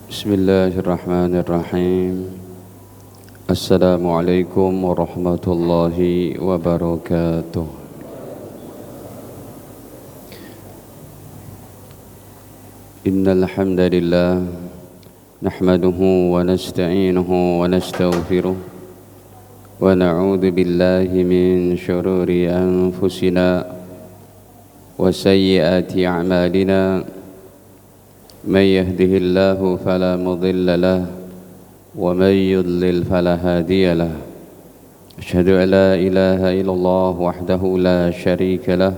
Bismillahirrahmanirrahim. Assalamualaikum warahmatullahi wabarakatuh. Innal hamdalillah nahmaduhu wa nasta'inuhu wa nastaghfiruh wa na'udzu billahi min shururi anfusina wa sayyiati a'malina. من يهده الله فلا مضل له ومن يضلل فلا هادي له أشهد أن لا إله إلا الله وحده لا شريك له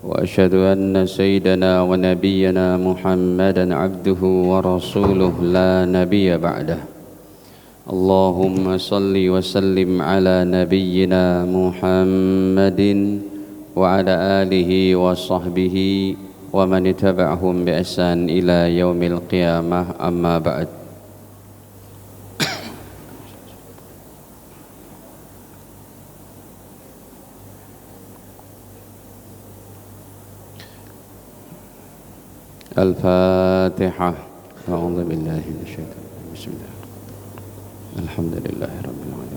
وأشهد أن سيدنا ونبينا محمدا عبده ورسوله لا نبي بعده اللهم صل وسلم على نبينا محمد وعلى آله وصحبه ومن اتبعهم بإحسان إلى يوم القيامة أما بعد. الفاتحة. أعوذ بالله من الشيطان الرجيم. بسم الله. الحمد لله رب العالمين.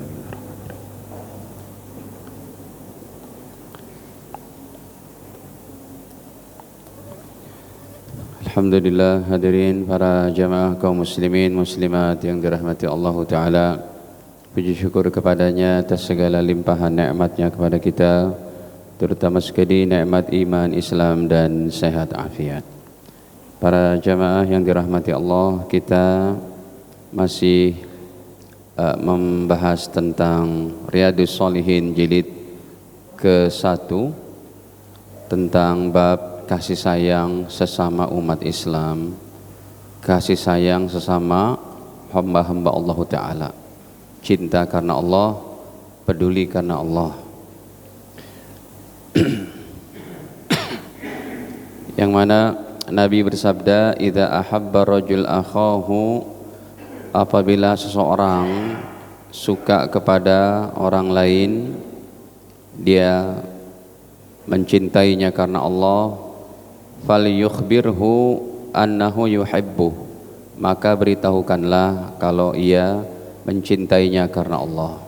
Alhamdulillah, hadirin para jamaah kaum muslimin muslimat yang dirahmati Allah Ta'ala. Puji syukur kepadanya atas segala limpahan nikmatnya kepada kita, terutama sekali nikmat iman, Islam dan sehat afiat. Para jamaah yang dirahmati Allah, kita masih membahas tentang Riyadhus Shalihin jilid ke-1 tentang bab kasih sayang sesama umat Islam, kasih sayang sesama hamba-hamba Allah Ta'ala, cinta karena Allah, peduli karena Allah. Yang mana Nabi bersabda, idza ahabba rajul akhahu, apabila seseorang suka kepada orang lain, dia mencintainya karena Allah, falyukhbirhu annahu yuhibbuh, maka beritahukanlah kalau ia mencintainya karena Allah.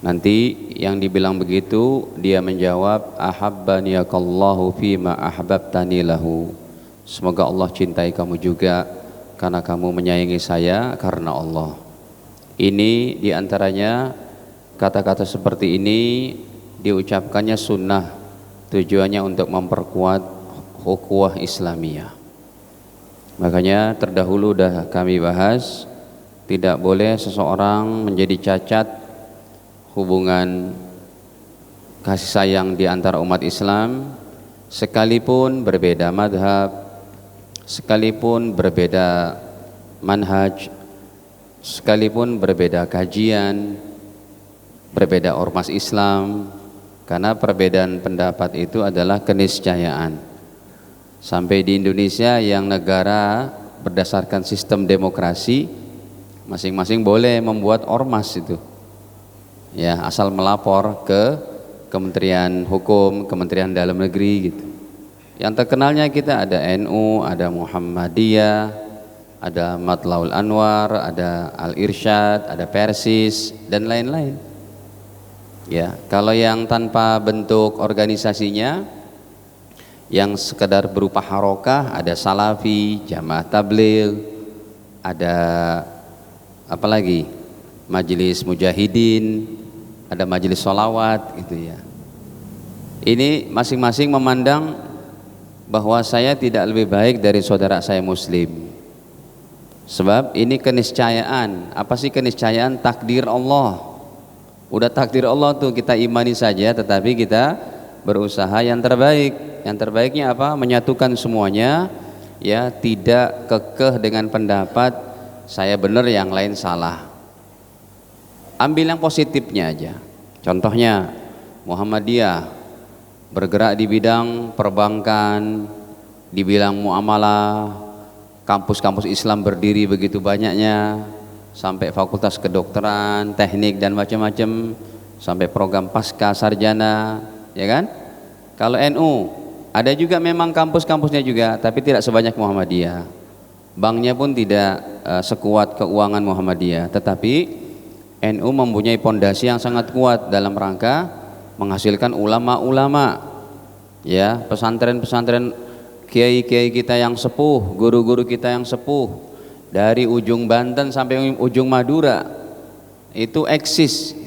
Nanti yang dibilang begitu, dia menjawab, ahabbaniyakallahu fima ahbabtani lahu, semoga Allah cintai kamu juga karena kamu menyayangi saya karena Allah. Ini diantaranya kata-kata seperti ini diucapkannya sunnah, tujuannya untuk memperkuat ukhuwah Islamiyah. Makanya terdahulu dah kami bahas, tidak boleh seseorang menjadi cacat hubungan kasih sayang di antara umat Islam, sekalipun berbeda madhab, sekalipun berbeda manhaj, sekalipun berbeda kajian, berbeda ormas Islam, karena perbedaan pendapat itu adalah keniscayaan. Sampai di Indonesia yang negara berdasarkan sistem demokrasi, masing-masing boleh membuat ormas itu, ya, asal melapor ke Kementerian Hukum, Kementerian Dalam Negeri gitu. Yang terkenalnya kita ada NU, ada Muhammadiyah, ada Matlaul Anwar, ada Al-Irsyad, ada Persis dan lain-lain. Ya, kalau yang tanpa bentuk organisasinya, yang sekedar berupa harokah, ada Salafi, Jamaah Tabligh, ada apa lagi, Majelis Mujahidin, ada Majelis Sholawat gitu ya. Ini masing-masing memandang bahwa saya tidak lebih baik dari saudara saya muslim, sebab ini keniscayaan. Apa sih keniscayaan? Takdir Allah. Udah takdir Allah tuh, kita imani saja, tetapi kita berusaha yang terbaik. Yang terbaiknya apa? Menyatukan semuanya, ya, tidak kekeh dengan pendapat saya benar yang lain salah. Ambil yang positifnya aja. Contohnya Muhammadiyah bergerak di bidang perbankan, di bidang muamalah, kampus-kampus Islam berdiri begitu banyaknya, sampai fakultas kedokteran, teknik dan macam-macam, sampai program pasca sarjana, ya kan? Kalau NU ada juga memang kampus-kampusnya juga, tapi tidak sebanyak Muhammadiyah. banknya pun tidak sekuat keuangan Muhammadiyah, tetapi NU mempunyai pondasi yang sangat kuat dalam rangka menghasilkan ulama-ulama, ya, pesantren-pesantren, kiai-kiai kita yang sepuh, guru-guru kita yang sepuh dari ujung Banten sampai ujung Madura itu eksis.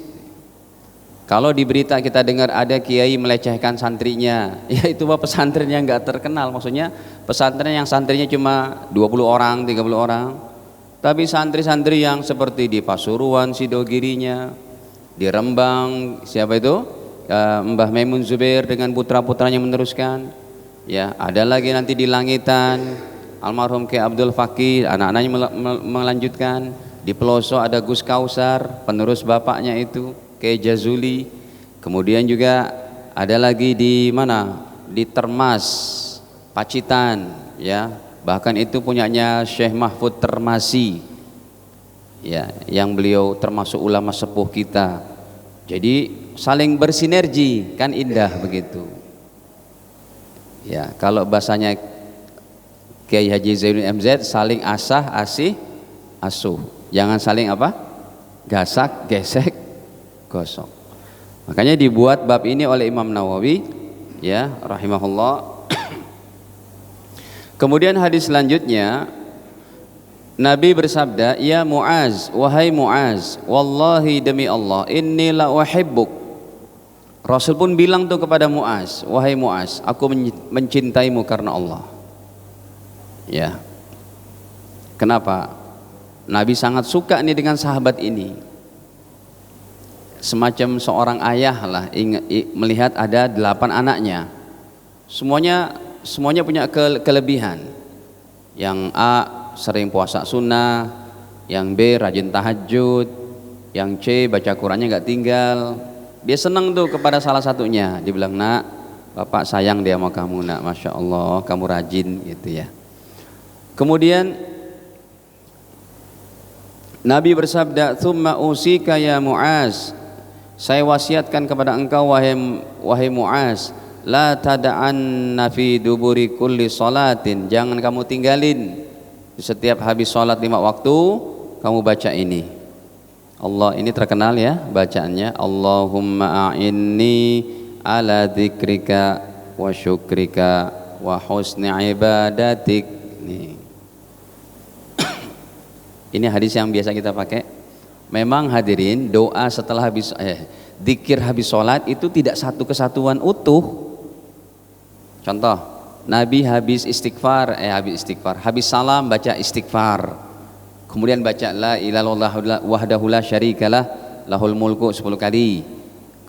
Kalau di berita kita dengar ada kiai melecehkan santrinya, ya itu pesantren yang nggak terkenal, maksudnya pesantren yang santrinya cuma 20 orang, 30 orang. Tapi santri-santri yang seperti di Pasuruan, Sidogirinya, di Rembang, siapa itu? Mbah Maimun Zubair dengan putra-putranya meneruskan. Ya, ada lagi nanti di Langitan, almarhum Kiai Abdul Fakih, anak-anaknya melanjutkan. Di pelosok ada Gus Kausar, penerus bapaknya itu Kiai Jazuli. Kemudian juga ada lagi di mana? Di Termas, Pacitan, ya. Bahkan itu punyanya Syekh Mahfud Termasi, ya, yang beliau termasuk ulama sepuh kita. Jadi saling bersinergi, kan indah begitu. Ya, kalau bahasanya Kiai Haji Zainuddin MZ, saling asah, asih, asuh. Jangan saling apa? Gasak, gesek, gosok. Makanya dibuat bab ini oleh Imam Nawawi, ya, rahimahullah. Kemudian hadis selanjutnya Nabi bersabda, "Ya Muaz, wahai Muaz, wallahi demi Allah, inni la uhibbuk." Rasul pun bilang tuh kepada Muaz, "Wahai Muaz, aku mencintaimu karena Allah." Ya. Kenapa? Nabi sangat suka nih dengan sahabat ini. Semacam seorang ayah lah, melihat ada 8 anaknya. Semuanya punya kelebihan. Yang A sering puasa sunnah, yang B rajin tahajud, yang C baca Qurannya nggak tinggal. Dia senang tuh kepada salah satunya. Dia bilang, "Nak, Bapak sayang dia sama kamu, Nak. Masya Allah, kamu rajin," gitu ya. Kemudian Nabi bersabda, "Tsumma usika ya Muaz, saya wasiatkan kepada engkau wahai Muaz, la tada'anna fi duburi kulli salatin, jangan kamu tinggalin setiap habis salat 5 waktu kamu baca ini." Allah, ini terkenal ya bacaannya, Allahumma a'inni ala dzikrika wa syukrika wa husni ibadatik. Ini hadis yang biasa kita pakai. Memang hadirin, doa setelah habis zikir habis sholat itu tidak satu kesatuan utuh. Contoh, Nabi habis habis salam baca istighfar, kemudian baca la ilaha illallah wahdahu la syarikalah lahul mulku 10 kali,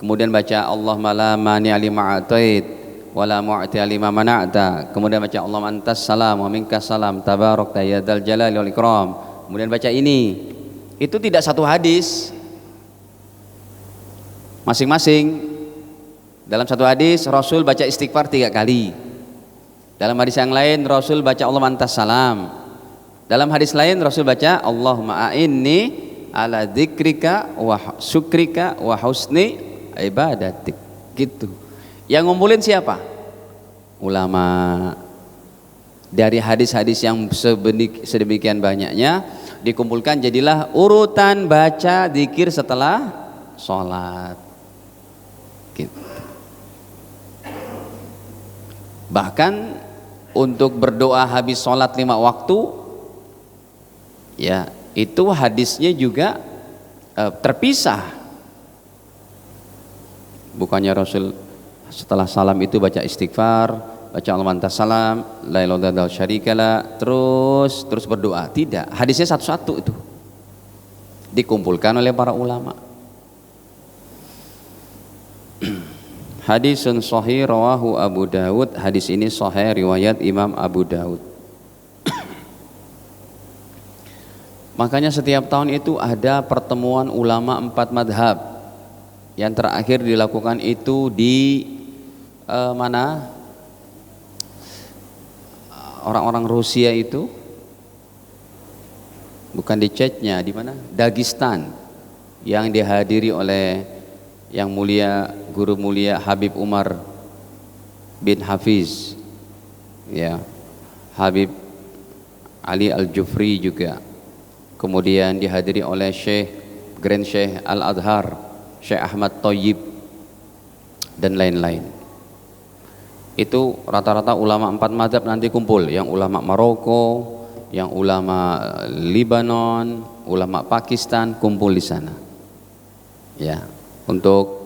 kemudian baca Allahumma la mani'a lima a'tait wa la mu'ti'a lima mana'ta, kemudian baca Allahumma antas salam wa minkas salam tabarakta ya dzal jalali wal ikram, kemudian baca ini. Itu tidak satu hadis, masing-masing. Dalam satu hadis Rasul baca istighfar 3 kali, dalam hadis yang lain Rasul baca Allahumma antas salam, dalam hadis lain Rasul baca Allahumma a'inni ala dzikrika wa syukrika wa husni ibadatik, gitu. Yang ngumpulin siapa? Ulama. Dari hadis-hadis yang sedemikian banyaknya dikumpulkan, jadilah urutan baca zikir setelah sholat, gitu. Bahkan untuk berdoa habis sholat 5 waktu, ya itu hadisnya juga terpisah. Bukannya Rasul setelah salam itu baca istighfar, baca Allahumma antas salam, la ilaha illallah syarikalah, terus berdoa. Tidak, hadisnya satu-satu itu dikumpulkan oleh para ulama. Hadisun sahih rawahu Abu Dawud. Hadis ini sahih riwayat Imam Abu Dawud. Makanya setiap tahun itu ada pertemuan ulama 4 madhab. Yang terakhir dilakukan itu di mana? Orang-orang Rusia itu, bukan di Chechnya, di mana? Dagestan, yang dihadiri oleh yang mulia, guru mulia Habib Umar bin Hafiz, ya, Habib Ali Al-Jufri juga. Kemudian dihadiri oleh Grand Syekh Al-Adhar, Syekh Ahmad Thayyib dan lain-lain. Itu rata-rata ulama 4 mazhab nanti kumpul, yang ulama Maroko, yang ulama Libanon, ulama Pakistan kumpul di sana. Ya, untuk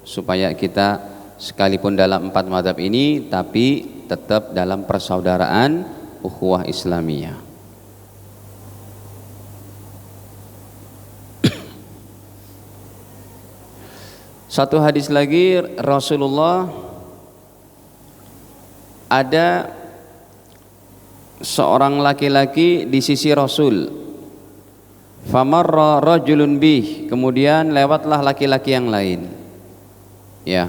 supaya kita sekalipun dalam 4 mazhab ini tapi tetap dalam persaudaraan ukhuwah Islamiyah. Satu hadis lagi, Rasulullah ada seorang laki-laki di sisi Rasul. Famarra rajulun bih, kemudian lewatlah laki-laki yang lain. Ya.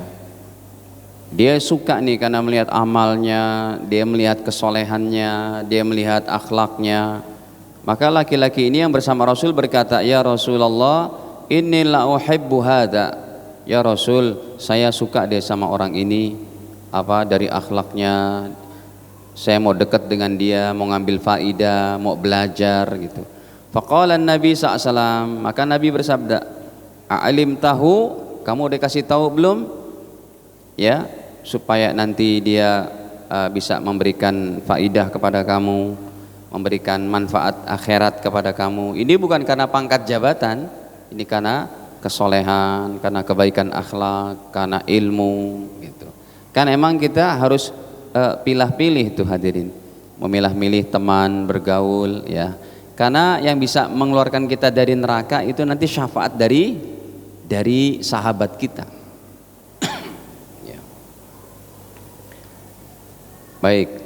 Dia suka nih karena melihat amalnya, dia melihat kesolehannya, dia melihat akhlaknya. Maka laki-laki ini yang bersama Rasul berkata, "Ya Rasulullah, inni la uhibbu hadza." Ya Rasul, saya suka deh sama orang ini. Dari akhlaknya, saya mau dekat dengan dia, mau ngambil faidah, mau belajar gitu. Faqala Nabi SAW, maka Nabi bersabda, "A'alim tahu, kamu udah kasih tahu belum? Ya, supaya nanti dia bisa memberikan faidah kepada kamu, memberikan manfaat akhirat kepada kamu." Ini bukan karena pangkat jabatan, ini karena kesolehan, karena kebaikan akhlak, karena ilmu gitu. Kan emang kita harus pilih-pilih tuh hadirin, memilah-milih teman bergaul ya, karena yang bisa mengeluarkan kita dari neraka itu nanti syafaat dari sahabat kita. Ya. Baik.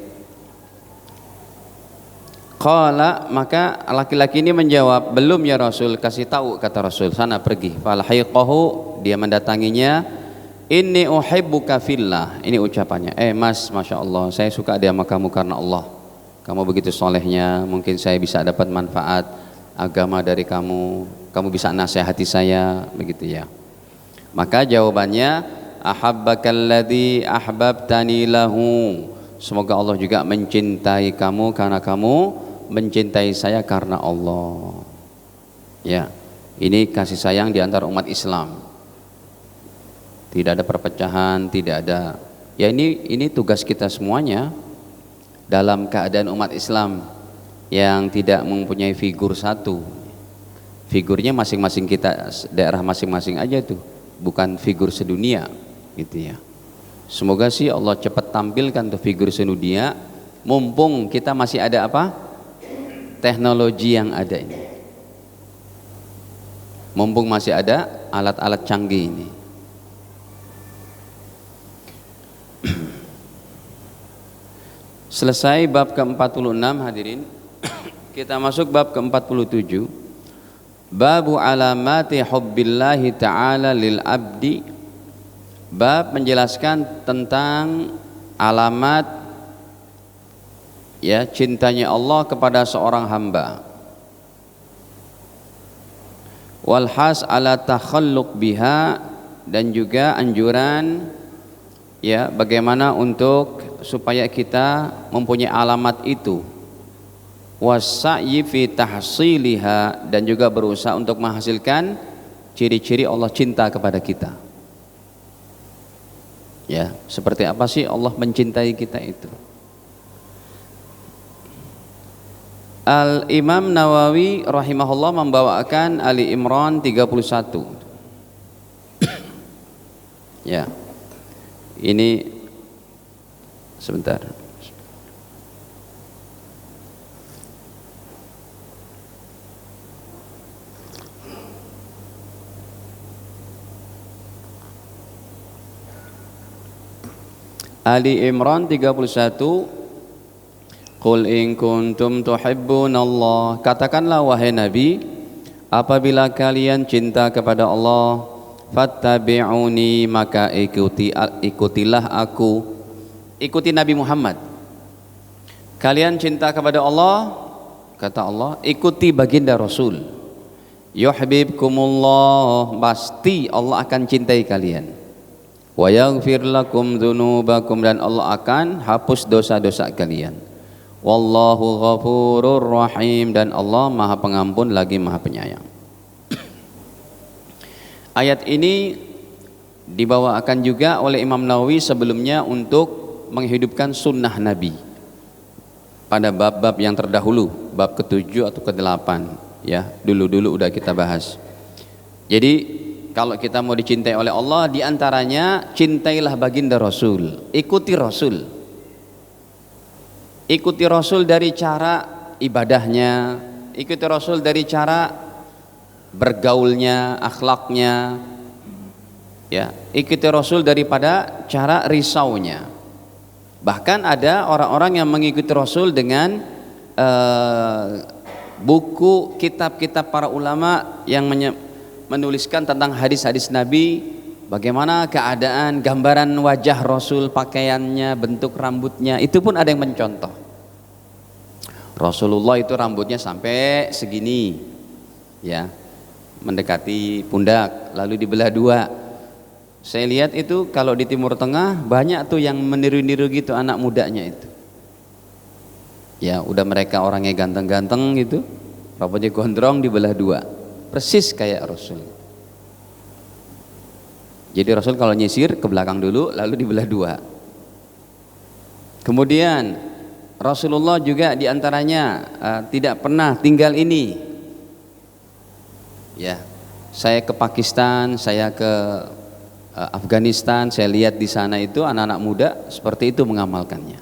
Qala, maka laki-laki ini menjawab, "Belum ya Rasul." Kasih tahu kata Rasul, "Sana pergi." Falhaqiqahu, dia mendatanginya. "Inni uhibbuka fillah." Ini ucapannya, Mas, Masya Allah, saya suka dia sama kamu karena Allah. Kamu begitu solehnya, mungkin saya bisa dapat manfaat agama dari kamu. Kamu bisa nasihati saya, begitu ya. Maka jawabannya, "Ahabbakalladzi ahbabtani lahu." Semoga Allah juga mencintai kamu karena kamu mencintai saya karena Allah. Ya, ini kasih sayang di antara umat Islam. Tidak ada perpecahan, tidak ada. Ya ini tugas kita semuanya dalam keadaan umat Islam yang tidak mempunyai figur satu. Figurnya masing-masing kita, daerah masing-masing aja tuh, bukan figur sedunia gitu ya. Semoga sih Allah cepat tampilkan tuh figur sedunia, mumpung kita masih ada apa? Teknologi yang ada ini. Mumpung masih ada alat-alat canggih ini. Selesai bab ke-46 hadirin. Kita masuk bab ke-47. Babu alamati hubbillahi ta'ala lil abdi. Bab menjelaskan tentang alamat ya cintanya Allah kepada seorang hamba. Walhas ala takhalluq biha, dan juga anjuran ya bagaimana untuk supaya kita mempunyai alamat itu. Wasa'yi fi tahsiliha, dan juga berusaha untuk menghasilkan ciri-ciri Allah cinta kepada kita. Ya, seperti apa sih Allah mencintai kita itu? Al-Imam Nawawi rahimahullah membawakan Ali Imran 31. Ya. Ini sebentar. Ali Imran 31. Qul in kuntum tuhibbunallah, katakanlah wahai Nabi, apabila kalian cinta kepada Allah, fattabi'uni, maka ikutilah aku. Ikuti Nabi Muhammad. Kalian cinta kepada Allah, kata Allah, ikuti baginda Rasul. Yuhibbukumullah, pasti Allah akan cintai kalian. Wa yaghfir lakum dzunubakum, dan Allah akan hapus dosa-dosa kalian. Wallahu ghafurur rahim, dan Allah Maha Pengampun lagi Maha Penyayang. Ayat ini dibawakan juga oleh Imam Nawawi sebelumnya untuk menghidupkan sunnah Nabi pada bab-bab yang terdahulu, bab ke-7 atau ke-8 ya, dulu udah kita bahas. Jadi kalau kita mau dicintai oleh Allah, diantaranya cintailah baginda Rasul, ikuti Rasul. Ikuti Rasul dari cara ibadahnya, ikuti Rasul dari cara bergaulnya, akhlaknya, ya, ikuti Rasul daripada cara risaunya. Bahkan ada orang-orang yang mengikuti Rasul dengan buku kitab-kitab para ulama yang menuliskan tentang hadis-hadis Nabi, bagaimana keadaan, gambaran wajah Rasul, pakaiannya, bentuk rambutnya, itu pun ada yang mencontoh. Rasulullah itu rambutnya sampai segini, ya, mendekati pundak, lalu dibelah dua. Saya lihat itu kalau di Timur Tengah banyak tuh yang meniru-niru gitu anak mudanya itu. Ya, udah mereka orangnya ganteng-ganteng gitu, rambutnya gondrong dibelah dua, persis kayak Rasul. Jadi Rasul kalau nyisir ke belakang dulu lalu dibelah dua. Kemudian Rasulullah juga diantaranya tidak pernah tinggal ini. Ya, saya ke Pakistan, saya ke Afghanistan, saya lihat di sana itu anak-anak muda seperti itu mengamalkannya.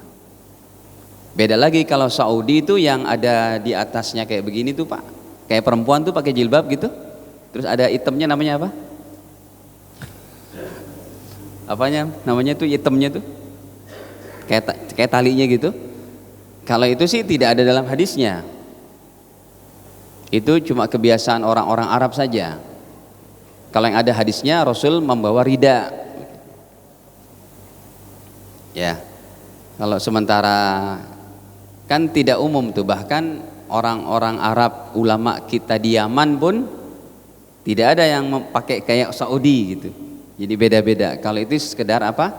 Beda lagi kalau Saudi itu yang ada di atasnya kayak begini tuh Pak, kayak perempuan tuh pakai jilbab gitu, terus ada itemnya, namanya apa? Apanya? Namanya tuh itemnya tuh, kayak talinya gitu. Kalau itu sih tidak ada dalam hadisnya. Itu cuma kebiasaan orang-orang Arab saja. Kalau yang ada hadisnya, Rasul membawa rida. Ya, kalau sementara kan tidak umum tuh, bahkan orang-orang Arab, ulama kita di Yaman pun tidak ada yang pakai kayak Saudi gitu. Jadi beda-beda. Kalau itu sekedar apa?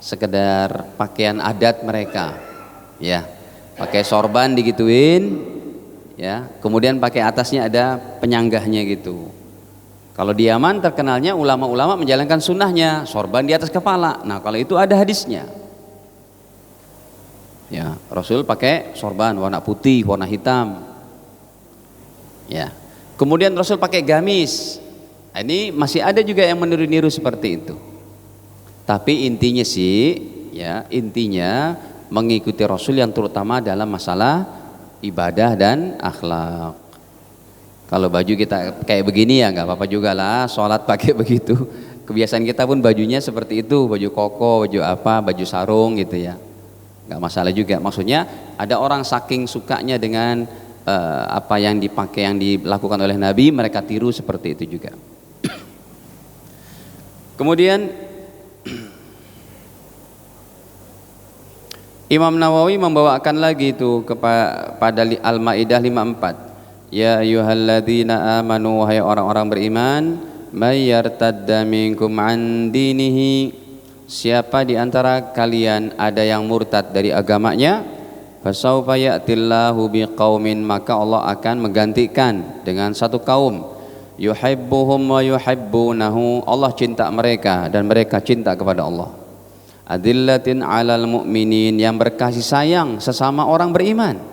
Sekedar pakaian adat mereka. Ya, pakai sorban digituin, ya. Kemudian pakai atasnya ada penyanggahnya gitu. Kalau di Yaman terkenalnya ulama-ulama menjalankan sunnahnya, sorban di atas kepala. Nah, kalau itu ada hadisnya. Ya, Rasul pakai sorban warna putih, warna hitam. Ya. Kemudian Rasul pakai gamis. Nah, ini masih ada juga yang meniru-niru seperti itu. Tapi intinya sih, ya, intinya mengikuti Rasul yang terutama dalam masalah ibadah dan akhlak. Kalau baju kita kayak begini ya nggak apa-apa juga lah, sholat pakai begitu. Kebiasaan kita pun bajunya seperti itu, baju koko, baju apa, baju sarung gitu ya, nggak masalah juga. Maksudnya ada orang saking sukanya dengan apa yang dipakai, yang dilakukan oleh Nabi, mereka tiru seperti itu juga. Kemudian Imam Nawawi membawakan lagi itu kepada Al-Maidah 54. Ya ayyuhalladzina amanu, wahai orang-orang beriman, may yartadda minkum an dinihi, siapa di antara kalian ada yang murtad dari agamanya, fasaufa ya'tillahu biqaumin, maka Allah akan menggantikan dengan satu kaum, yuhibbuhum wa yuhibbunahu, Allah cinta mereka dan mereka cinta kepada Allah. Adillatin 'alal mu'minin, yang berkasih sayang sesama orang beriman.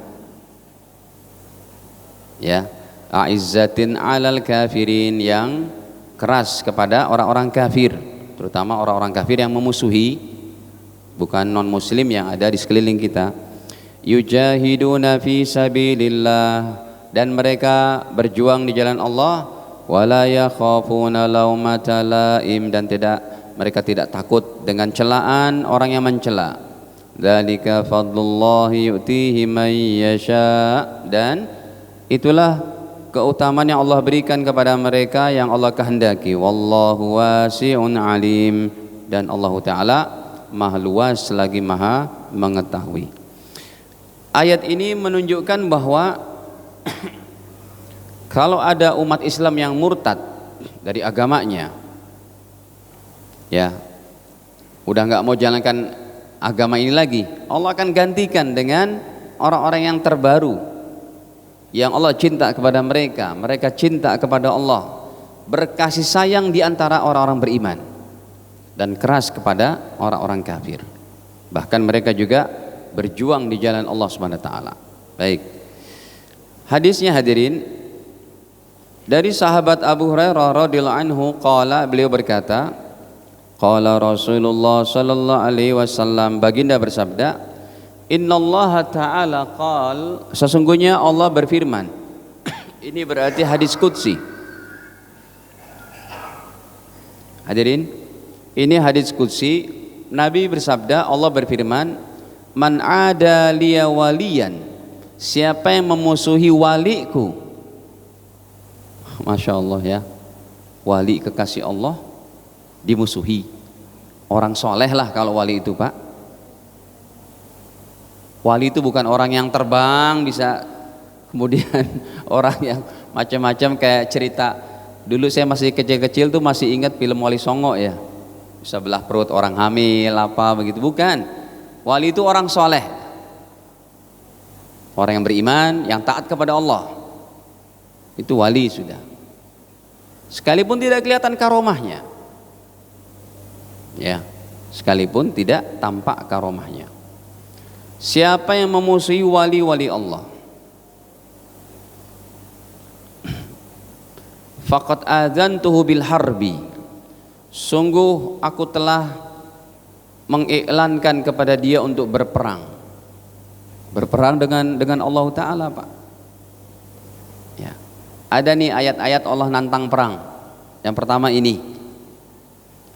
Ya, a'izzatin 'alal kafirin, yang keras kepada orang-orang kafir, terutama orang-orang kafir yang memusuhi, bukan non muslim yang ada di sekeliling kita. Yujahiduna fi sabilillah, dan mereka berjuang di jalan Allah. Wala yakhafuna laumata laim, dan mereka tidak takut dengan celaan orang yang mencela. Dzalika fadlullahi yu'tihi man yasha, dan itulah keutamaan yang Allah berikan kepada mereka yang Allah kehendaki. Wallahu wasi'un alim, dan Allah Ta'ala maha luas lagi maha mengetahui. Ayat ini menunjukkan bahwa kalau ada umat Islam yang murtad dari agamanya, ya, udah nggak mau jalankan agama ini lagi, Allah akan gantikan dengan orang-orang yang terbaru yang Allah cinta kepada mereka, mereka cinta kepada Allah, berkasih sayang di antara orang-orang beriman dan keras kepada orang-orang kafir. Bahkan mereka juga berjuang di jalan Allah Subhanahu wa taala. Baik. Hadisnya hadirin dari sahabat Abu Hurairah radhiyallahu anhu qala, beliau berkata, qala Rasulullah sallallahu alaihi wasallam, baginda bersabda, innallaha ta'ala qal, sesungguhnya Allah berfirman. Ini berarti hadis qudsi. Hadirin, ini hadis qudsi. Nabi bersabda, Allah berfirman, man ada liya waliyan, siapa yang memusuhi waliku. Masya Allah ya, wali kekasih Allah dimusuhi. Orang soleh lah kalau wali itu, Pak. Wali itu bukan orang yang terbang bisa, kemudian orang yang macam-macam kayak cerita. Dulu saya masih kecil-kecil tuh masih ingat film Wali Songo ya, bisa belah perut orang hamil apa begitu. Bukan, wali itu orang soleh, orang yang beriman, yang taat kepada Allah, itu wali sudah. Sekalipun tidak kelihatan karomahnya, ya, sekalipun tidak tampak karomahnya. Siapa yang memusuhi wali-wali Allah, faqad adzantuhu bil harbi, sungguh aku telah mengiklankan kepada dia untuk berperang. Berperang dengan Allah Ta'ala, Pak. Ya. Ada nih ayat-ayat Allah nantang perang. Yang pertama ini.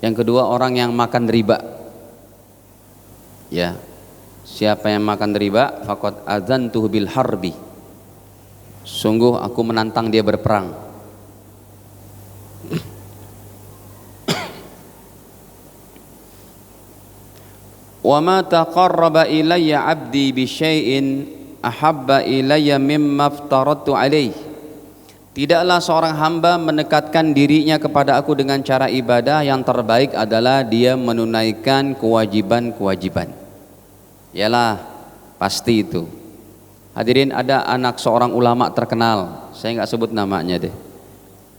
Yang kedua orang yang makan riba. Ya. Siapa yang makan riba, faqad adzantuhu bil harbi, sungguh aku menantang dia berperang. Wa ma taqarraba ilayya 'abdi bi syai'in ahabba ilayya mimma aftaratu alaihi. Tidaklah seorang hamba mendekatkan dirinya kepada aku dengan cara ibadah yang terbaik adalah dia menunaikan kewajiban-kewajiban. Yalah, pasti itu. Hadirin, ada anak seorang ulama terkenal, saya nggak sebut namanya deh,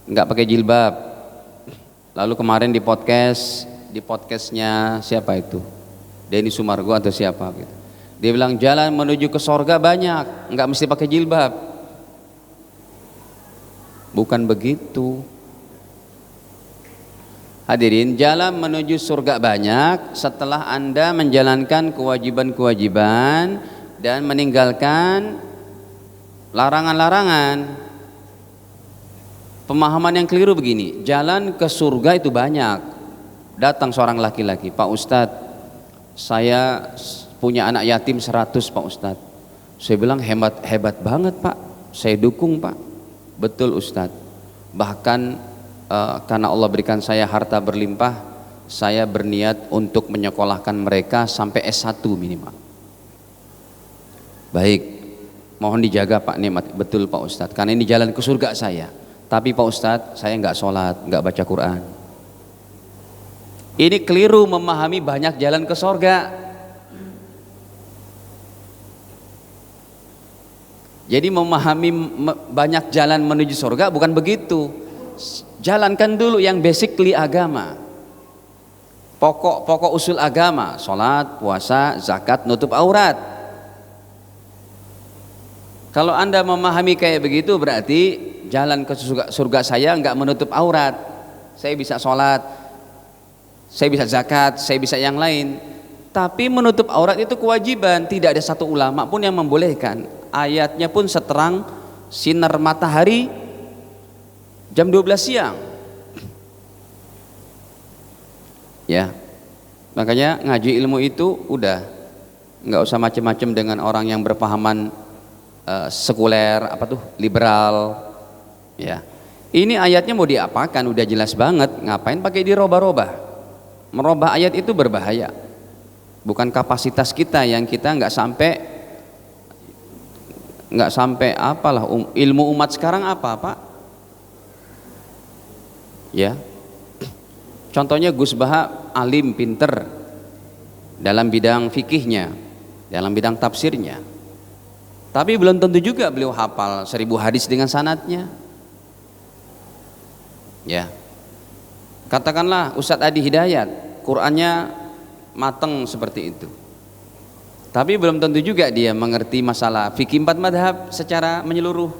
nggak pakai jilbab. Lalu kemarin di podcastnya siapa itu, Denny Sumargo atau siapa gitu, dia bilang jalan menuju ke sorga banyak, nggak mesti pakai jilbab. Bukan begitu. Hadirin, jalan menuju surga banyak setelah Anda menjalankan kewajiban-kewajiban dan meninggalkan larangan-larangan. Pemahaman yang keliru begini, jalan ke surga itu banyak. Datang seorang laki-laki, Pak Ustadz, saya punya anak yatim 100 Pak Ustadz. Saya bilang hebat banget Pak, saya dukung Pak. Betul Ustadz, bahkan karena Allah berikan saya harta berlimpah, saya berniat untuk menyekolahkan mereka sampai S1 minimal. Baik, mohon dijaga Pak nikmat. Betul Pak Ustadz, karena ini jalan ke surga saya. Tapi Pak Ustadz, saya nggak sholat, nggak baca Quran. Ini keliru memahami banyak jalan ke surga. Jadi memahami banyak jalan menuju surga bukan begitu. Jalankan dulu yang basically agama, pokok-pokok usul agama, sholat, puasa, zakat, nutup aurat. Kalau Anda memahami kayak begitu, berarti jalan ke surga saya nggak menutup aurat. Saya bisa sholat, saya bisa zakat, saya bisa yang lain. Tapi menutup aurat itu kewajiban. Tidak ada satu ulama pun yang membolehkan. Ayatnya pun seterang sinar matahari jam 12 siang. Ya, makanya ngaji ilmu itu udah nggak usah macam-macam dengan orang yang berpahaman sekuler, apa tuh, liberal. Ya, ini ayatnya mau diapakan, udah jelas banget. Ngapain pakai dirobah-robah? Merubah ayat itu berbahaya. Bukan kapasitas kita yang kita nggak sampai apalah ilmu umat sekarang apa Pak? Ya, contohnya Gus Baha alim pinter dalam bidang fikihnya, dalam bidang tafsirnya. Tapi belum tentu juga beliau hafal 1000 hadis dengan sanadnya. Ya. Katakanlah Ustadz Adi Hidayat, Qur'annya mateng seperti itu. Tapi belum tentu juga dia mengerti masalah fikih 4 madhab secara menyeluruh.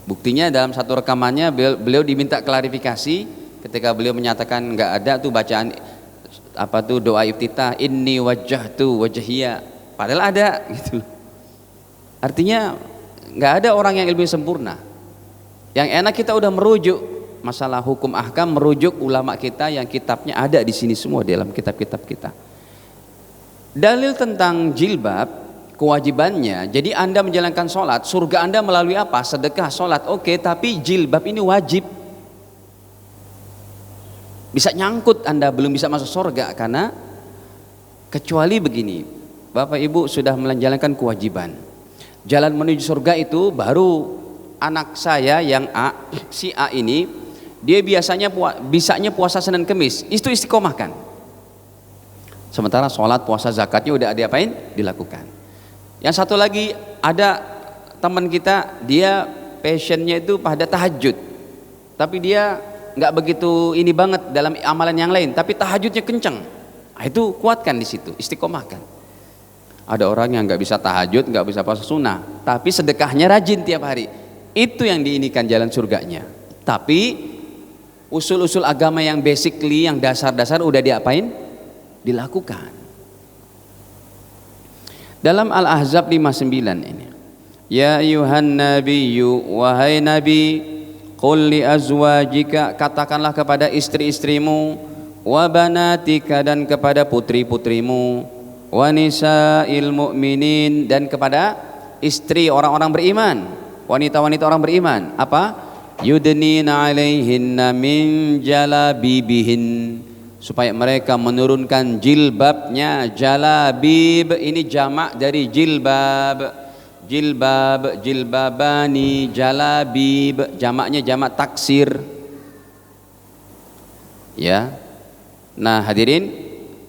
Buktinya dalam satu rekamannya beliau diminta klarifikasi ketika beliau menyatakan nggak ada tuh bacaan apa tuh doa iftitah inni wajjahtu wajhiya, padahal ada gitu. Artinya nggak ada orang yang ilmu sempurna. Yang enak kita udah merujuk masalah hukum ahkam, merujuk ulama kita yang kitabnya ada di sini semua dalam kitab-kitab kita. Dalil tentang jilbab, kewajibannya, jadi Anda menjalankan sholat, surga Anda melalui apa? Sedekah, sholat, oke, tapi jilbab ini wajib. Bisa nyangkut Anda belum bisa masuk surga karena kecuali begini, Bapak Ibu sudah menjalankan kewajiban. Jalan menuju surga itu baru anak saya yang A, si A ini, dia bisanya puasa Senin Kemis, itu istiqomahkan. Sementara sholat, puasa, zakatnya udah diapain? Dilakukan. Yang satu lagi ada teman kita, dia passionnya itu pada tahajud, tapi dia nggak begitu ini banget dalam amalan yang lain, tapi tahajudnya kenceng. Nah, itu kuatkan di situ, istiqomahkan. Ada orang yang nggak bisa tahajud, nggak bisa puasa sunnah, tapi sedekahnya rajin tiap hari. Itu yang diinikan jalan surganya. Tapi usul-usul agama yang basically, yang dasar-dasar udah diapain? Dilakukan. Dalam Al-Ahzab 59 ini, ya ayuhan nabiyyu, wahai nabi, qul li azwajika, katakanlah kepada istri-istrimu, wa banatika, dan kepada putri-putrimu, wa nisa'il mu'minin, dan kepada istri orang-orang beriman, wanita-wanita orang beriman, apa? Yudnina alaihinna min jalabibihin, supaya mereka menurunkan jilbabnya. Jalabib ini jamak dari jilbab, jilbab, jilbabani, jalabib, jamaknya jamak taksir. Ya. Nah, hadirin,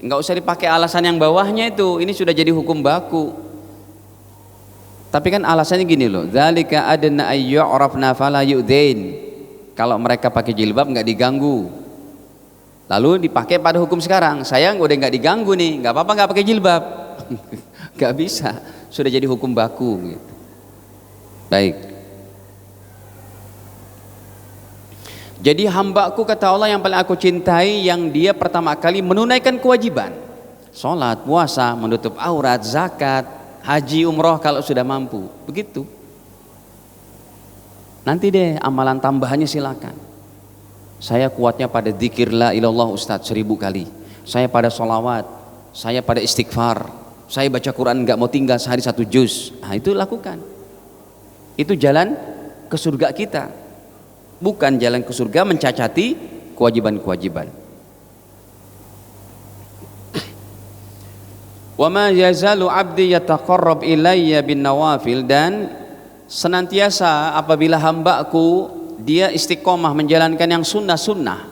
enggak usah dipakai alasan yang bawahnya itu, ini sudah jadi hukum baku. Tapi kan alasannya gini loh, dzalika adna ayyu'rafna fala yu'dain. Kalau mereka pakai jilbab enggak diganggu. Lalu dipakai pada hukum sekarang, saya udah nggak diganggu nih, nggak apa-apa nggak pakai jilbab, nggak bisa, sudah jadi hukum baku. Gitu. Baik. Jadi hambaku, kata Allah, yang paling aku cintai, yang dia pertama kali menunaikan kewajiban, sholat, puasa, menutup aurat, zakat, haji, umroh kalau sudah mampu, begitu. Nanti deh amalan tambahannya silakan. Saya kuatnya pada dzikir la ilallah Ustadz 1000 kali, saya pada sholawat, saya pada istighfar, saya baca Quran nggak mau tinggal sehari 1 juz. Nah, itu lakukan. Itu jalan ke surga kita, bukan jalan ke surga mencacati kewajiban-kewajiban. Wa ma yazalu abdi yataqarrab ilayya bin nawafil, dan senantiasa apabila hambaku dia istiqomah menjalankan yang sunnah-sunnah,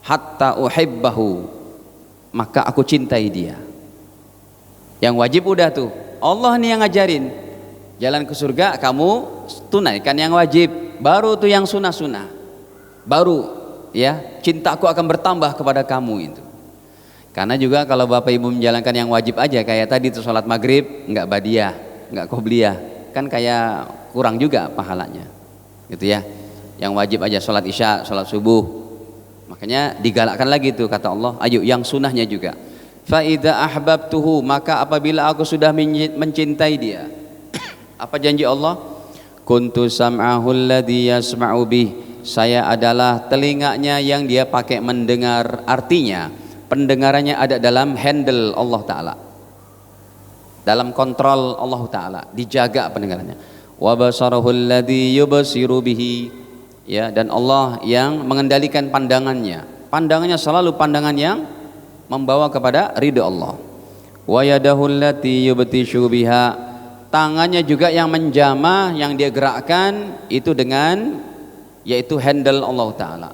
hatta uhibbahu, maka aku cintai dia. Yang wajib udah tuh, Allah nih yang ngajarin, jalan ke surga kamu tunaikan yang wajib, baru tuh yang sunnah-sunnah, baru ya cintaku akan bertambah kepada kamu itu. Karena juga kalau Bapak Ibu menjalankan yang wajib aja, kayak tadi tuh sholat maghrib nggak badiah, nggak qobliyah, kan kayak kurang juga pahalanya, gitu ya. Yang wajib aja sholat isya, sholat subuh, makanya digalakkan lagi tuh kata Allah, ayo yang sunnahnya juga. Fa idza ahbabtuhu, maka apabila aku sudah mencintai dia, apa janji Allah? Kuntu sam'ahu alladhi yasma'u bih, saya adalah telinganya yang dia pakai mendengar. Artinya pendengarannya ada dalam handle Allah Ta'ala, dalam kontrol Allah Ta'ala, dijaga pendengarannya. Wa basarahu alladhi yubsiru bihi, ya, dan Allah yang mengendalikan pandangannya. Pandangannya selalu pandangan yang membawa kepada ridha Allah. Wa yadahu allati yubtishu biha, tangannya juga yang menjamah, yang dia gerakkan itu dengan, yaitu handle Allah Ta'ala,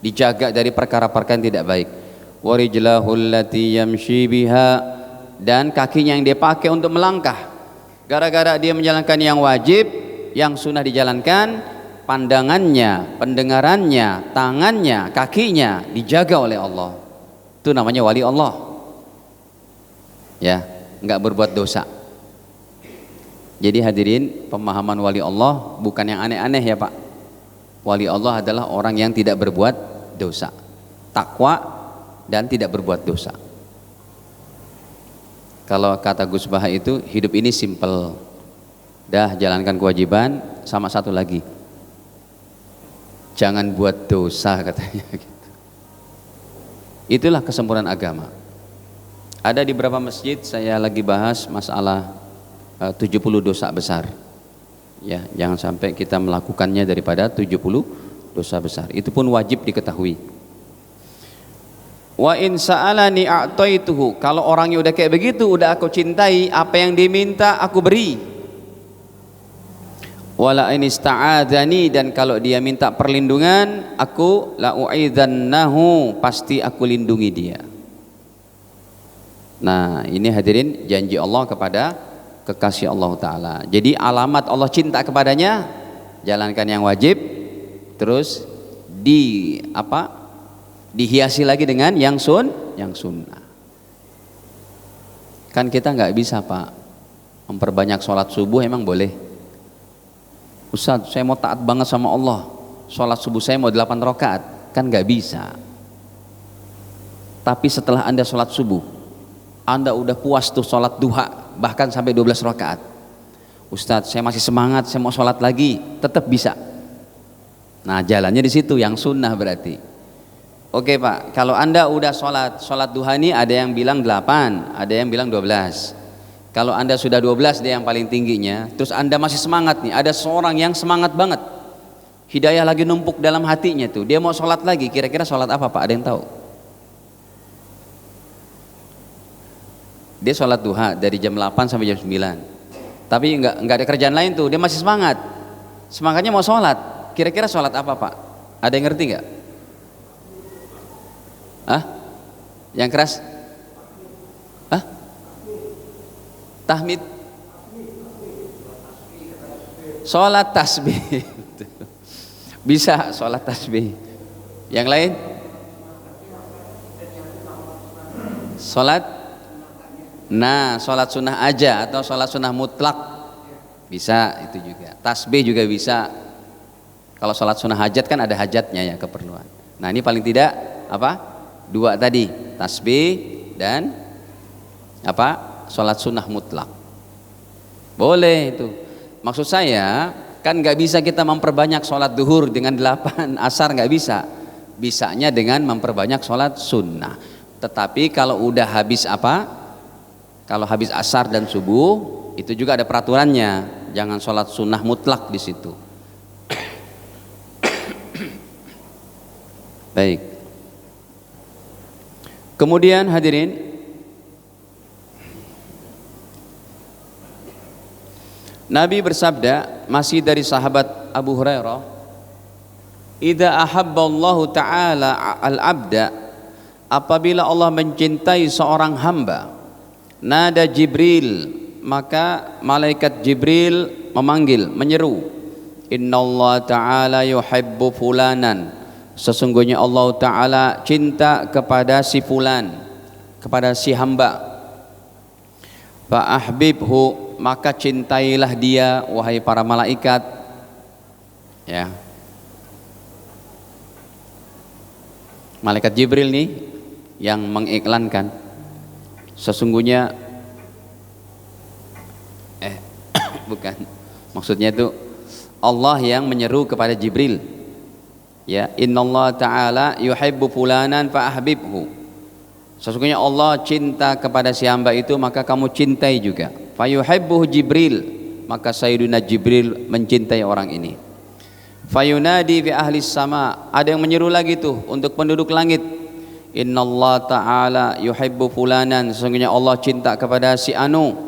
dijaga dari perkara-perkara yang tidak baik. Wa rijlahu allati yamshi biha, dan kakinya yang dia pakai untuk melangkah. Gara-gara dia menjalankan yang wajib, yang sunnah dijalankan, pandangannya, pendengarannya, tangannya, kakinya dijaga oleh Allah. Itu namanya wali Allah. Ya, enggak berbuat dosa. Jadi hadirin, pemahaman wali Allah bukan yang aneh-aneh ya Pak. Wali Allah adalah orang yang tidak berbuat dosa, takwa dan tidak berbuat dosa. Kalau kata Gus Baha itu, hidup ini simple, dah jalankan kewajiban, sama satu lagi, jangan buat dosa katanya gitu. Itulah kesempurnaan agama. Ada di beberapa masjid saya lagi bahas masalah 70 dosa besar. Ya, jangan sampai kita melakukannya daripada 70 dosa besar. Itu pun wajib diketahui. Wa in sa'alani a'taituhu. Kalau orangnya udah kayak begitu, udah aku cintai, apa yang diminta aku beri. Wala in ista'adzani, dan kalau dia minta perlindungan, aku la u'idzannahu, pasti aku lindungi dia. Nah, ini hadirin janji Allah kepada kekasih Allah Ta'ala. Jadi alamat Allah cinta kepadanya, jalankan yang wajib, terus dihiasi lagi dengan yang sunnah. Kan kita nggak bisa Pak memperbanyak sholat subuh, emang boleh? Ustaz, saya mau taat banget sama Allah, sholat subuh saya mau 8 rakaat, kan nggak bisa. Tapi setelah Anda sholat subuh, Anda udah puas tuh sholat duha, bahkan sampai 12 rakaat. Ustadz, saya masih semangat, saya mau sholat lagi, tetap bisa. Nah, jalannya di situ yang sunnah berarti. Oke Pak, kalau Anda udah sholat duha ini, ada yang bilang 8, ada yang bilang 12. Kalau Anda sudah 12, dia yang paling tingginya, terus Anda masih semangat nih, ada seorang yang semangat banget, hidayah lagi numpuk dalam hatinya tuh, dia mau sholat lagi, kira-kira sholat apa Pak? Ada yang tahu? Dia sholat duha dari jam 8 sampai jam 9, tapi nggak ada kerjaan lain tuh, dia masih semangatnya mau sholat. Kira-kira sholat apa Pak? Ada yang ngerti nggak? Yang keras? Tahmid? Sholat tasbih. Bisa sholat tasbih. Yang lain? Sholat? Nah, sholat sunnah aja atau sholat sunnah mutlak bisa, itu juga. Tasbih juga bisa. Kalau sholat sunnah hajat kan ada hajatnya ya, keperluan. Nah, ini paling tidak dua tadi, tasbih dan sholat sunnah mutlak. Boleh itu. Maksud saya kan nggak bisa kita memperbanyak sholat duhur dengan 8, asar nggak bisa. Bisanya dengan memperbanyak sholat sunnah. Tetapi kalau udah habis kalau habis asar dan subuh, itu juga ada peraturannya, jangan sholat sunnah mutlak di situ. Baik. Kemudian hadirin, Nabi bersabda, masih dari sahabat Abu Hurairah, "Idza ahabballahu ta'ala al-'abda", apabila Allah mencintai seorang hamba, nada Jibril, maka malaikat Jibril memanggil, menyeru, "Innallaha ta'ala yuhibbu fulanan", sesungguhnya Allah Ta'ala cinta kepada si fulan, kepada si hamba. Fa ahbibhu, maka cintailah dia wahai para malaikat. Ya, malaikat Jibril nih yang mengiklankan, sesungguhnya bukan, maksudnya itu Allah yang menyeru kepada Jibril, ya, innallaha ta'ala yuhibbu fulanan fa ahbibhu, sesungguhnya Allah cinta kepada si hamba itu, maka kamu cintai juga. Fa yuhibbuhu Jibril, maka Sayyiduna Jibril mencintai orang ini. Fa yunadi fi ahli sama, ada yang menyeru lagi tuh untuk penduduk langit, innallaha ta'ala yuhibbu fulanan, sesungguhnya Allah cinta kepada si anu.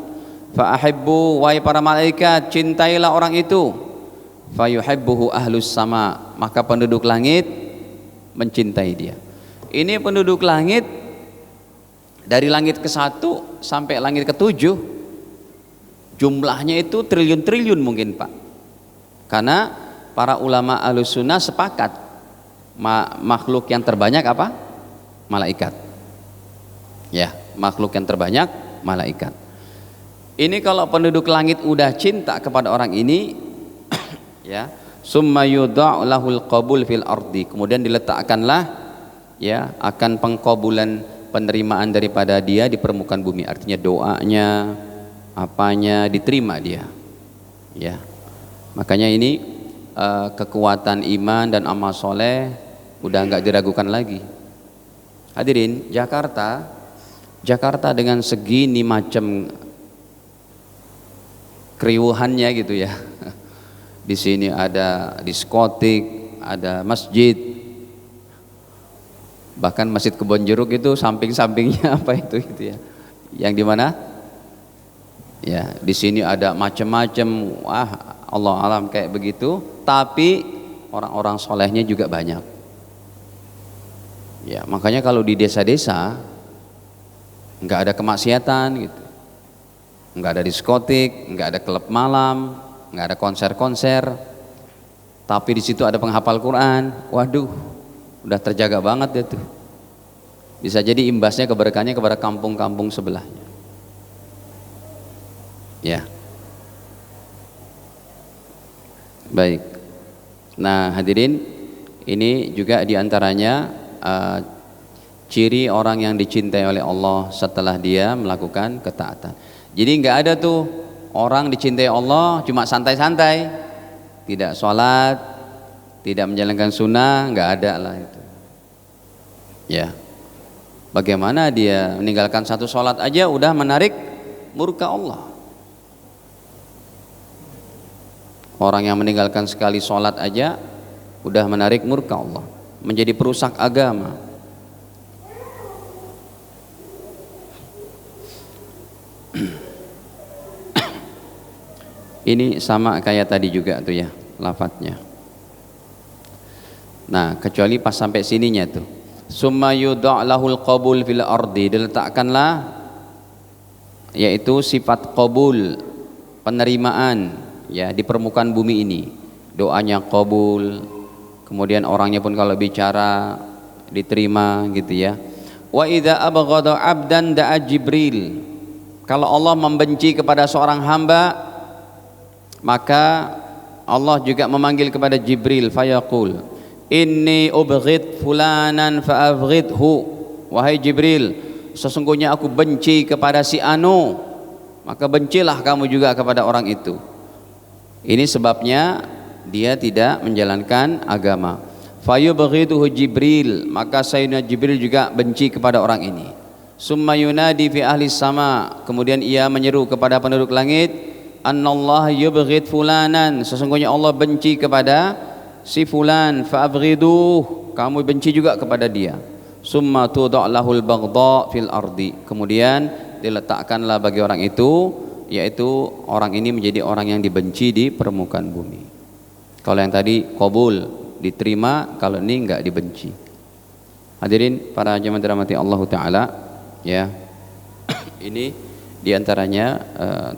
Fa ahibbu, wahai para malaikat, cintailah orang itu. Fa yuhibbuhu ahlus sama, maka penduduk langit mencintai dia. Ini penduduk langit dari langit ke 1 sampai langit ketujuh, jumlahnya itu triliun-triliun mungkin Pak. Karena para ulama Ahlussunnah sepakat makhluk yang terbanyak apa? Malaikat. Ya, makhluk yang terbanyak malaikat. Ini kalau penduduk langit udah cinta kepada orang ini, ya, summa yudha'u lahul qabul fil ardi, kemudian diletakkanlah ya akan pengkabulan penerimaan daripada dia di permukaan bumi, artinya doanya apanya diterima dia, ya. Makanya ini kekuatan iman dan amal soleh udah nggak diragukan lagi. Hadirin, Jakarta dengan segini macam keriuhannya gitu ya. Di sini ada diskotik, ada masjid, bahkan Masjid Kebonjeruk itu samping-sampingnya apa itu gitu ya. Yang di mana? Ya, di sini ada macam-macam, wah Allah alam kayak begitu. Tapi orang-orang solehnya juga banyak. Ya, makanya kalau di desa-desa nggak ada kemaksiatan gitu. Nggak ada diskotik, nggak ada klub malam, nggak ada konser-konser, tapi di situ ada penghafal Quran. Waduh, udah terjaga banget ya tuh. Bisa jadi imbasnya keberkahannya kepada kampung-kampung sebelahnya. Ya, baik. Nah hadirin, ini juga diantaranya ciri orang yang dicintai oleh Allah setelah dia melakukan ketaatan. Jadi nggak ada tuh orang dicintai Allah cuma santai-santai, tidak sholat, tidak menjalankan sunnah, nggak ada lah itu. Ya, bagaimana dia meninggalkan satu sholat aja udah menarik murka Allah. Orang yang meninggalkan sekali sholat aja udah menarik murka Allah, menjadi perusak agama. Ini sama kayak tadi juga tuh ya lafadznya. Nah kecuali pas sampai sininya tuh, summa yudha' lahul qabul fil ardi, diletakkanlah yaitu sifat qabul, penerimaan ya di permukaan bumi ini. Doanya qabul, kemudian orangnya pun kalau bicara diterima gitu ya. Wa idza abghada 'abdan da'a Jibril, kalau Allah membenci kepada seorang hamba, maka Allah juga memanggil kepada Jibril, fayaqul inni ubghid fulanan fa'abghidhu, wahai Jibril, sesungguhnya aku benci kepada si anu, maka bencilah kamu juga kepada orang itu. Ini sebabnya dia tidak menjalankan agama. Fayubghidhu Jibril, maka Sayyidina Jibril juga benci kepada orang ini. Summa yunadi fi ahli sama, kemudian ia menyeru kepada penduduk langit, annallaha yubghid fulanan, sesungguhnya Allah benci kepada si fulan, fa'abghiduh, kamu benci juga kepada dia. Summa tud'a lahul baghdha fil ardi, kemudian diletakkanlah bagi orang itu, yaitu orang ini menjadi orang yang dibenci di permukaan bumi. Kalau yang tadi qabul, diterima, kalau ini enggak dibenci. Hadirin para jemaah dirahmati Allah taala, ya. Ini diantaranya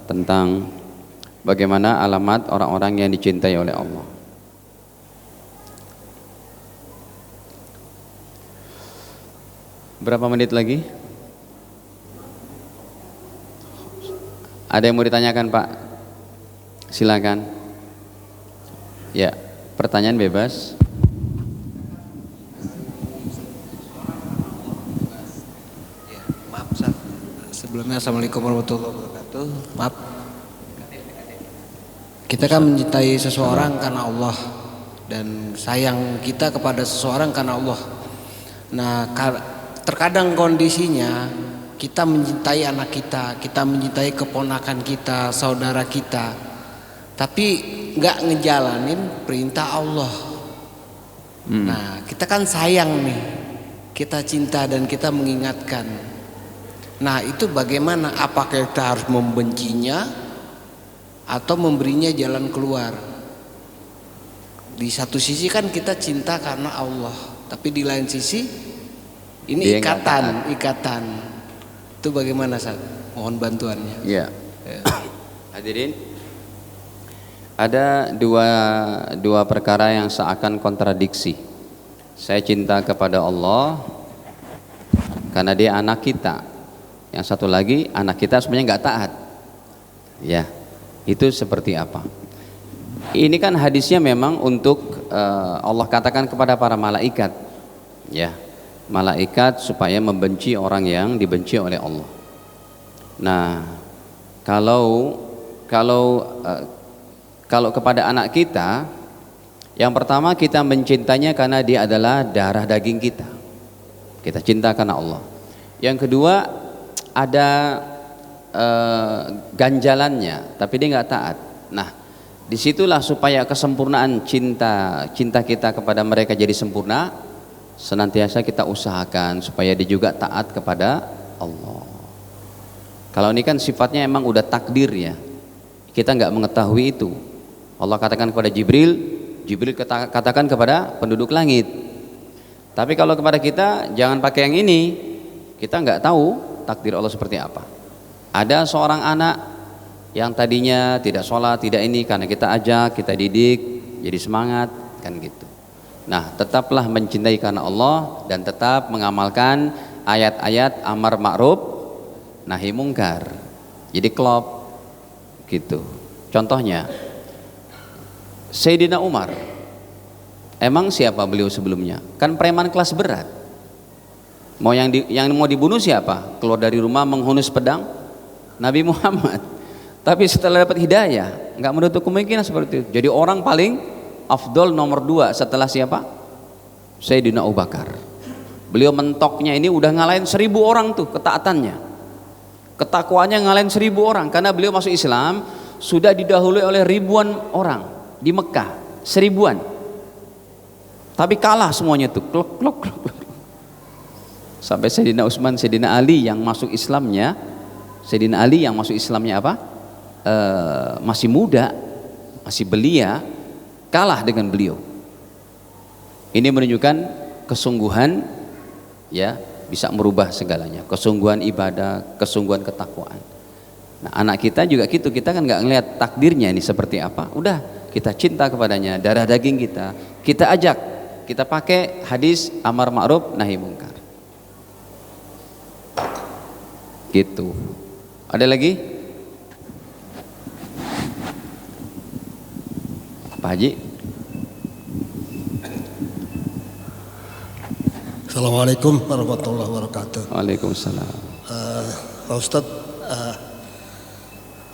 tentang bagaimana alamat orang-orang yang dicintai oleh Allah. Berapa menit lagi? Ada yang mau ditanyakan Pak? Silakan. Ya, pertanyaan bebas. Ya, maaf Ustaz. Sebelumnya Assalamualaikum warahmatullahi wabarakatuh. Maaf. Kita kan mencintai seseorang karena Allah dan sayang kita kepada seseorang karena Allah. Nah, terkadang kondisinya kita mencintai anak kita, kita mencintai keponakan kita, saudara kita, tapi nggak ngejalanin perintah Allah. Nah, kita kan sayang nih, kita cinta dan kita mengingatkan. Nah, itu bagaimana? Apakah kita harus membencinya atau memberinya jalan keluar? Di satu sisi kan kita cinta karena Allah, tapi di lain sisi ini ikatan. Itu bagaimana Ustaz? mohon bantuannya. Ya. Hadirin, ada dua perkara yang seakan kontradiksi. Saya cinta kepada Allah karena Dia anak kita. Yang satu lagi, anak kita sebenarnya nggak taat. Ya, itu seperti apa? Ini kan hadisnya memang untuk Allah katakan kepada para malaikat, ya, malaikat supaya membenci orang yang dibenci oleh Allah. Nah, kalau kepada anak kita, yang pertama kita mencintainya karena dia adalah darah daging kita. Kita cinta karena Allah. Yang kedua, ada ganjalannya, tapi dia nggak taat. Nah, disitulah supaya kesempurnaan cinta kita kepada mereka jadi sempurna, senantiasa kita usahakan supaya dia juga taat kepada Allah. Kalau ini kan sifatnya emang udah takdir ya, kita nggak mengetahui itu. Allah katakan kepada Jibril katakan kepada penduduk langit. Tapi kalau kepada kita jangan pakai yang ini, kita nggak tahu takdir Allah seperti apa. Ada seorang anak yang tadinya tidak sholat, tidak ini, karena kita ajak, kita didik, jadi semangat, kan gitu. Nah, tetaplah mencintai karena Allah dan tetap mengamalkan ayat-ayat amar ma'ruf nahi mungkar. Jadi klop gitu. Contohnya Sayyidina Umar. Emang siapa beliau sebelumnya? Kan preman kelas berat. Yang mau dibunuh siapa? Keluar dari rumah menghunus pedang Nabi Muhammad. Tapi setelah dapat hidayah, nggak menutup kemungkinan seperti itu. Jadi orang paling afdol nomor 2 setelah siapa? Sayyidina Abu Bakar. Beliau mentoknya ini udah ngalahin 1000 orang tuh ketaatannya. Ketakwaannya ngalahin 1000 orang karena beliau masuk Islam sudah didahului oleh ribuan orang di Mekah, 1000-an. Tapi kalah semuanya tuh, klok. Sampai Sayyidina Utsman, Sayyidina Ali yang masuk Islamnya apa? Masih muda, masih belia, kalah dengan beliau. Ini menunjukkan kesungguhan, ya, bisa merubah segalanya. Kesungguhan ibadah, kesungguhan ketakwaan. Nah, anak kita juga gitu, kita kan nggak ngelihat takdirnya ini seperti apa. Udah, kita cinta kepadanya, darah daging kita ajak, kita pakai hadis amar ma'ruf nahi mungkar. Gitu. Ada lagi? Pak Haji. Assalamualaikum warahmatullahi wabarakatuh. Waalaikumsalam. Pak Ustadz,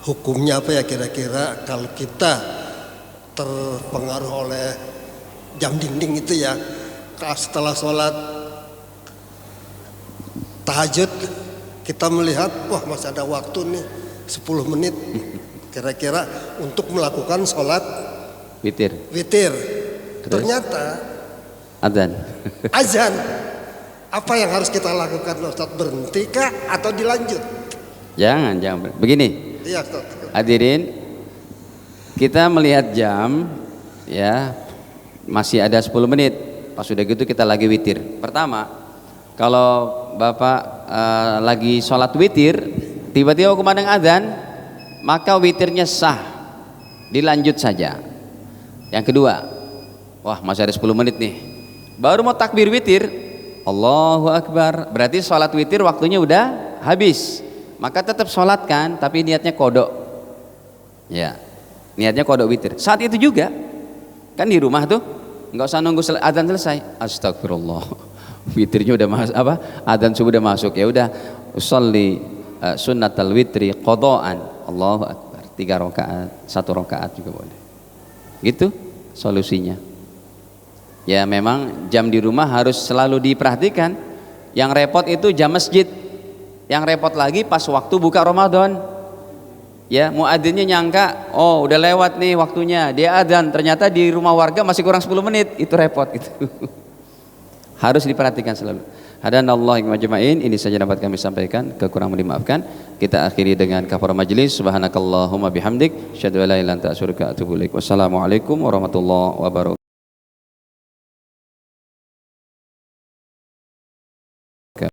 hukumnya apa ya kira-kira kalau kita terpengaruh oleh jam dinding itu ya, setelah sholat tahajud kita melihat wah masih ada waktu nih 10 menit kira-kira untuk melakukan sholat witir. Ternyata azan. Apa yang harus kita lakukan Ustaz? Berhenti kah atau dilanjut? Jangan. Begini. Iya, Ustaz. Hadirin, kita melihat jam, ya, masih ada 10 menit. Pas sudah gitu kita lagi witir. Pertama, kalau Bapak lagi sholat witir, tiba-tiba kumandang azan, maka witirnya sah, dilanjut saja. Yang kedua, wah masih ada 10 menit nih, baru mau takbir witir, Allahu Akbar, berarti sholat witir waktunya udah habis, maka tetap sholatkan, tapi niatnya kodok, ya, niatnya kodok witir. Saat itu juga, kan di rumah tuh, nggak usah nunggu azan selesai, astagfirullah, witirnya udah masuk, azan subuh udah masuk, ya udah, usolli sunnatal witri qadaan, Allahu Akbar, 3 rakaat, 1 rakaat juga boleh. Gitu solusinya. Ya memang jam di rumah harus selalu diperhatikan. Yang repot itu jam masjid. Yang repot lagi pas waktu buka Ramadan. Ya, muadzinnya nyangka, oh udah lewat nih waktunya, dia adzan, ternyata di rumah warga masih kurang 10 menit, itu repot itu. Harus diperhatikan selalu. Hadanallahu wa jama'in. Ini saja dapat kami sampaikan, kekurangan dimaafkan. Kita akhiri dengan kafarah majlis. Subhanakallahumma bihamdik, asyhadu an la ilaha illa anta astaghfiruka wa atubu ilaik. Wassalamualaikum warahmatullahi wabarakatuh.